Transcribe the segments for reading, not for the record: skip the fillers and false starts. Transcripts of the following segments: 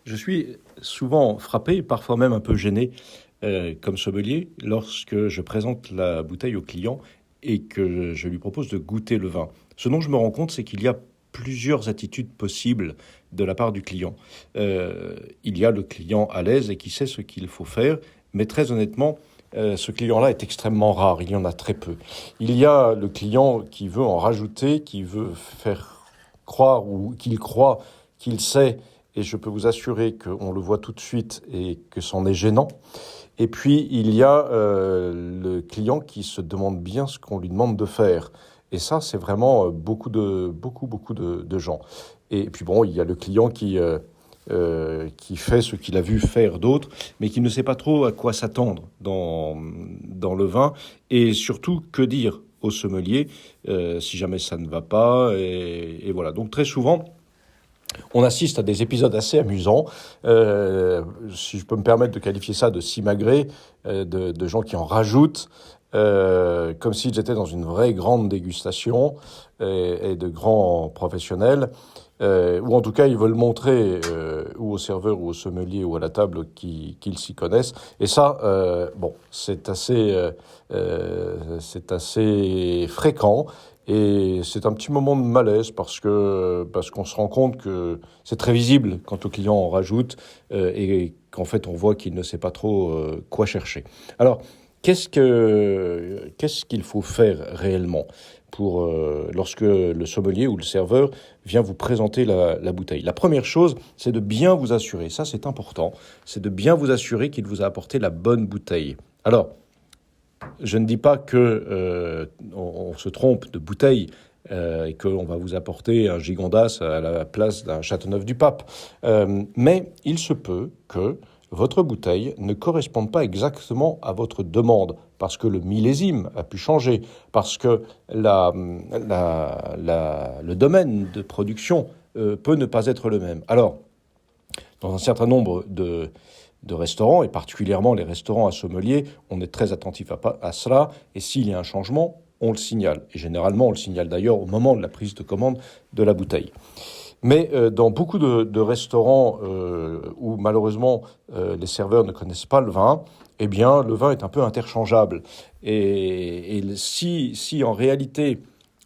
Je suis souvent frappé, parfois même un peu gêné, comme sommelier, lorsque je présente la bouteille au client et que je lui propose de goûter le vin. Ce dont je me rends compte, c'est qu'il y a plusieurs attitudes possibles de la part du client. Il y a le client à l'aise et qui sait ce qu'il faut faire, mais très honnêtement, ce client-là est extrêmement rare, il y en a très peu. Il y a le client qui veut en rajouter, qui veut faire croire ou qu'il croit qu'il sait, et je peux vous assurer qu'on le voit tout de suite et que c'en est gênant. Et puis, il y a le client qui se demande bien ce qu'on lui demande de faire. Et ça, c'est vraiment beaucoup de gens. Et puis bon, il y a le client qui fait ce qu'il a vu faire d'autres, mais qui ne sait pas trop à quoi s'attendre dans le vin, et surtout que dire au sommelier si jamais ça ne va pas. Et voilà. Donc très souvent, on assiste à des épisodes assez amusants, si je peux me permettre de qualifier ça de simagrée, de gens qui en rajoutent, comme s'ils étaient dans une vraie grande dégustation et de grands professionnels, ou en tout cas ils veulent montrer ou au serveur ou au sommelier ou à la table qu'ils s'y connaissent. Et ça, bon, c'est assez fréquent. Et c'est un petit moment de malaise parce qu'on se rend compte que c'est très visible quand le client en rajoute et qu'en fait on voit qu'il ne sait pas trop quoi chercher. Alors, qu'est-ce qu'il faut faire réellement pour lorsque le sommelier ou le serveur vient vous présenter la bouteille? La première chose, c'est de bien vous assurer, ça c'est important, c'est de bien vous assurer qu'il vous a apporté la bonne bouteille. Alors, je ne dis pas que on se trompe de bouteille et qu'on va vous apporter un Gigondas à la place d'un Châteauneuf-du-Pape. Mais il se peut que votre bouteille ne corresponde pas exactement à votre demande, parce que le millésime a pu changer, parce que le domaine de production peut ne pas être le même. Alors, dans un certain nombre de restaurants, et particulièrement les restaurants à sommelier, on est très attentif à cela, et s'il y a un changement, on le signale. Et généralement, on le signale d'ailleurs au moment de la prise de commande de la bouteille. Mais dans beaucoup de restaurants où malheureusement les serveurs ne connaissent pas le vin, eh bien le vin est un peu interchangeable. Et si en réalité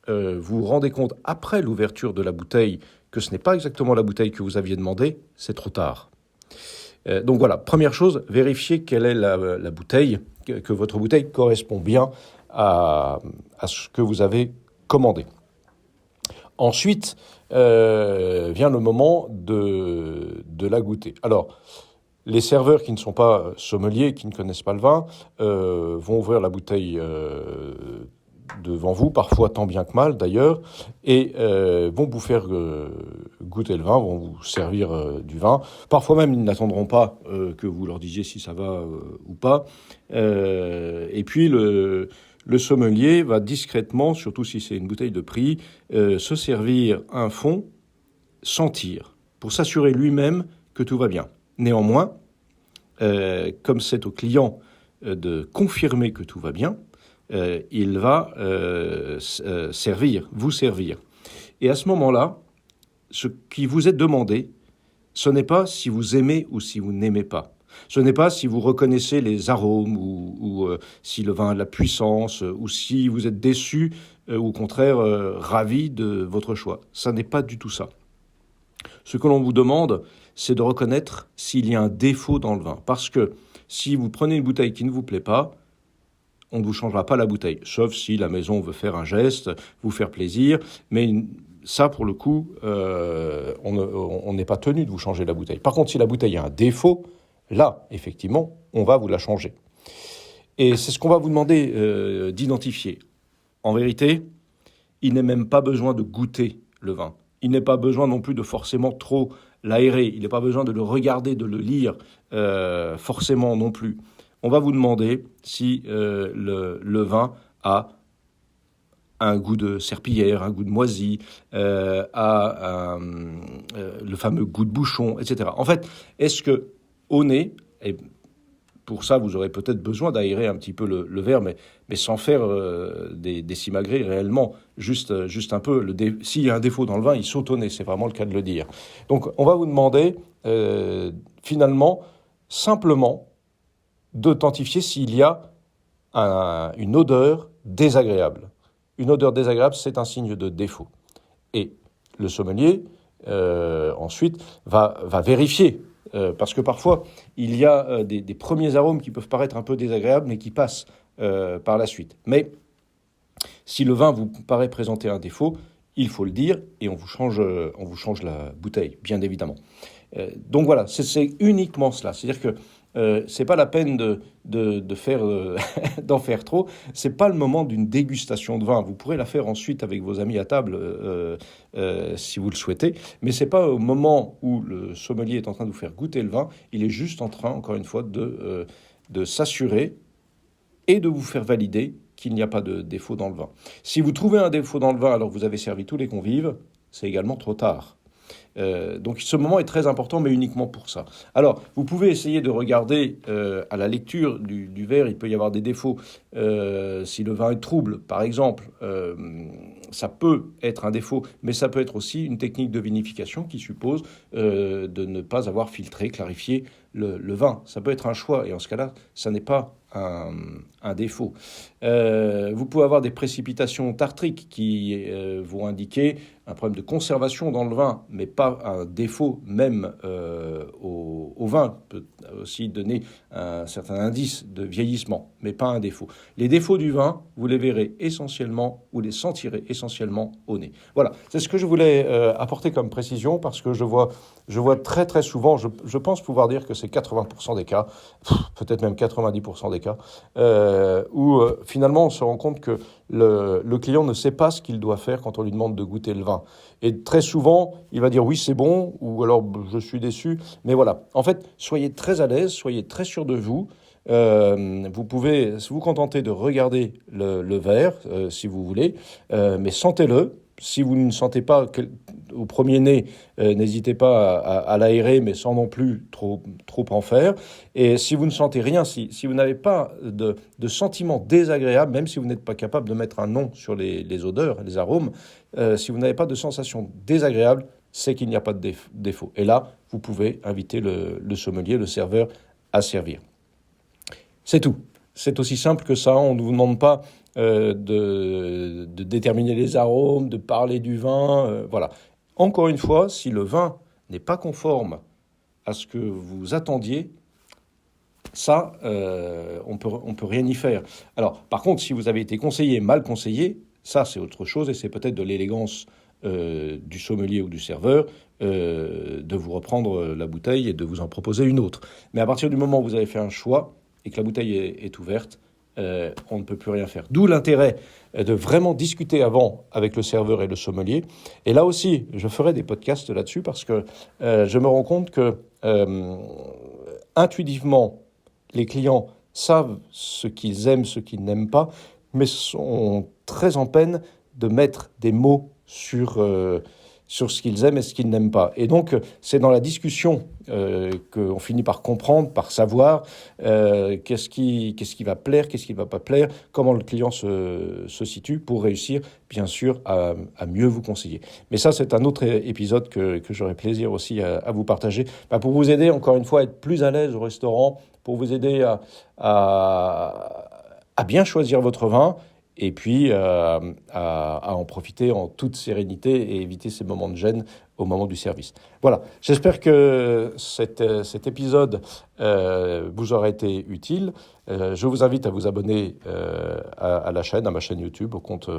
vous vous rendez compte après l'ouverture de la bouteille que ce n'est pas exactement la bouteille que vous aviez demandé, c'est trop tard. Donc voilà, première chose, vérifiez quelle est la bouteille, que votre bouteille correspond bien à ce que vous avez commandé. Ensuite, vient le moment de la goûter. Alors, les serveurs qui ne sont pas sommeliers, qui ne connaissent pas le vin, vont ouvrir la bouteille devant vous, parfois tant bien que mal d'ailleurs, et vont vous faire goûter le vin, vont vous servir du vin. Parfois même, ils n'attendront pas que vous leur disiez si ça va ou pas. Et puis, le sommelier va discrètement, surtout si c'est une bouteille de prix, se servir un fond, sentir, pour s'assurer lui-même que tout va bien. Néanmoins, comme c'est au client de confirmer que tout va bien, il va vous servir. Et à ce moment-là, ce qui vous est demandé, ce n'est pas si vous aimez ou si vous n'aimez pas. Ce n'est pas si vous reconnaissez les arômes ou si le vin a de la puissance ou si vous êtes déçu ou au contraire ravi de votre choix. Ça n'est pas du tout ça. Ce que l'on vous demande, c'est de reconnaître s'il y a un défaut dans le vin. Parce que si vous prenez une bouteille qui ne vous plaît pas, on ne vous changera pas la bouteille, sauf si la maison veut faire un geste, vous faire plaisir. Mais ça, pour le coup, on n'est pas tenu de vous changer la bouteille. Par contre, si la bouteille a un défaut, là, effectivement, on va vous la changer. Et c'est ce qu'on va vous demander d'identifier. En vérité, il n'est même pas besoin de goûter le vin. Il n'est pas besoin non plus de forcément trop l'aérer. Il n'est pas besoin de le regarder, de le lire forcément non plus. On va vous demander si le vin a un goût de serpillière, un goût de moisi, a le fameux goût de bouchon, etc. En fait, est-ce que au nez, et pour ça, vous aurez peut-être besoin d'aérer un petit peu le verre, mais sans faire des simagrées réellement, juste un peu. S'il y a un défaut dans le vin, il saute au nez, c'est vraiment le cas de le dire. Donc, on va vous demander, finalement, simplement, d'authentifier s'il y a une odeur désagréable. Une odeur désagréable, c'est un signe de défaut. Et le sommelier, ensuite, va vérifier. Parce que parfois, il y a des premiers arômes qui peuvent paraître un peu désagréables, mais qui passent par la suite. Mais si le vin vous paraît présenter un défaut, il faut le dire et on vous change la bouteille, bien évidemment. Donc voilà, c'est uniquement cela. C'est-à-dire que c'est pas la peine d'en faire trop. C'est pas le moment d'une dégustation de vin. Vous pourrez la faire ensuite avec vos amis à table si vous le souhaitez, mais c'est pas au moment où le sommelier est en train de vous faire goûter le vin. Il est juste en train, encore une fois, de s'assurer et de vous faire valider qu'il n'y a pas de défaut dans le vin. Si vous trouvez un défaut dans le vin alors que vous avez servi tous les convives, c'est également trop tard. Donc ce moment est très important, mais uniquement pour ça. Alors, vous pouvez essayer de regarder à la lecture du verre, il peut y avoir des défauts. Si le vin est trouble, par exemple, ça peut être un défaut, mais ça peut être aussi une technique de vinification qui suppose de ne pas avoir filtré, clarifié le vin. Ça peut être un choix, et en ce cas-là, ça n'est pas un défaut. Vous pouvez avoir des précipitations tartriques qui vont indiquer un problème de conservation dans le vin, mais pas un défaut même au vin. Peut aussi donner un certain indice de vieillissement, mais pas un défaut. Les défauts du vin, vous les verrez essentiellement, ou les sentirez essentiellement au nez. Voilà, c'est ce que je voulais apporter comme précision, parce que je vois très très souvent, je pense pouvoir dire que c'est 80% des cas, peut-être même 90% des cas, où finalement on se rend compte que le client ne sait pas ce qu'il doit faire quand on lui demande de goûter le vin. Et très souvent, il va dire oui, c'est bon, ou alors je suis déçu. Mais voilà, en fait, soyez très à l'aise, soyez très sûr de vous. Vous pouvez vous contenter de regarder le verre, si vous voulez, mais sentez-le. Si vous ne sentez pas au premier nez, n'hésitez pas à l'aérer, mais sans non plus trop en faire. Et si vous ne sentez rien, si vous n'avez pas de sentiment désagréable, même si vous n'êtes pas capable de mettre un nom sur les odeurs, les arômes, si vous n'avez pas de sensation désagréable, c'est qu'il n'y a pas de défaut. Et là, vous pouvez inviter le sommelier, le serveur, à servir. C'est tout. C'est aussi simple que ça. On ne vous demande pas de déterminer les arômes, de parler du vin. Voilà. Encore une fois, si le vin n'est pas conforme à ce que vous attendiez, ça, on peut rien y faire. Alors, par contre, si vous avez été conseillé, mal conseillé, ça, c'est autre chose et c'est peut-être de l'élégance du sommelier ou du serveur de vous reprendre la bouteille et de vous en proposer une autre. Mais à partir du moment où vous avez fait un choix et que la bouteille est ouverte, on ne peut plus rien faire. D'où l'intérêt de vraiment discuter avant avec le serveur et le sommelier. Et là aussi, je ferai des podcasts là-dessus parce que je me rends compte que intuitivement, les clients savent ce qu'ils aiment, ce qu'ils n'aiment pas, mais sont très en peine de mettre des mots sur ce qu'ils aiment et ce qu'ils n'aiment pas. Et donc, c'est dans la discussion qu'on finit par comprendre, par savoir qu'est-ce qui va plaire, qu'est-ce qui ne va pas plaire, comment le client se situe pour réussir, bien sûr, à mieux vous conseiller. Mais ça, c'est un autre épisode que j'aurai plaisir aussi à vous partager, pour vous aider, encore une fois, à être plus à l'aise au restaurant, pour vous aider à bien choisir votre vin, et puis à en profiter en toute sérénité et éviter ces moments de gêne au moment du service. Voilà, j'espère que cet épisode vous aura été utile. Je vous invite à vous abonner à la chaîne, à ma chaîne YouTube, au compte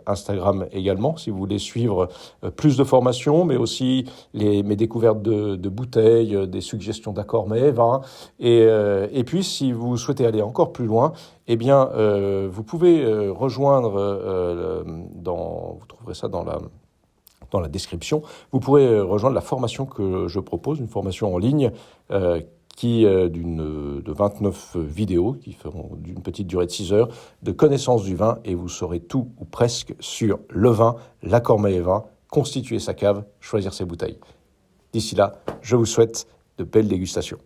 Instagram également, si vous voulez suivre plus de formations, mais aussi mes découvertes de bouteilles, des suggestions d'accords mets, vins. Et puis, si vous souhaitez aller encore plus loin, eh bien, vous pouvez rejoindre, vous trouverez ça dans la description, vous pourrez rejoindre la formation que je propose, une formation en ligne qui de 29 vidéos qui feront d'une petite durée de 6 heures de connaissance du vin, et vous saurez tout ou presque sur le vin, l'accord mets et vin, constituer sa cave, choisir ses bouteilles. D'ici là, je vous souhaite de belles dégustations.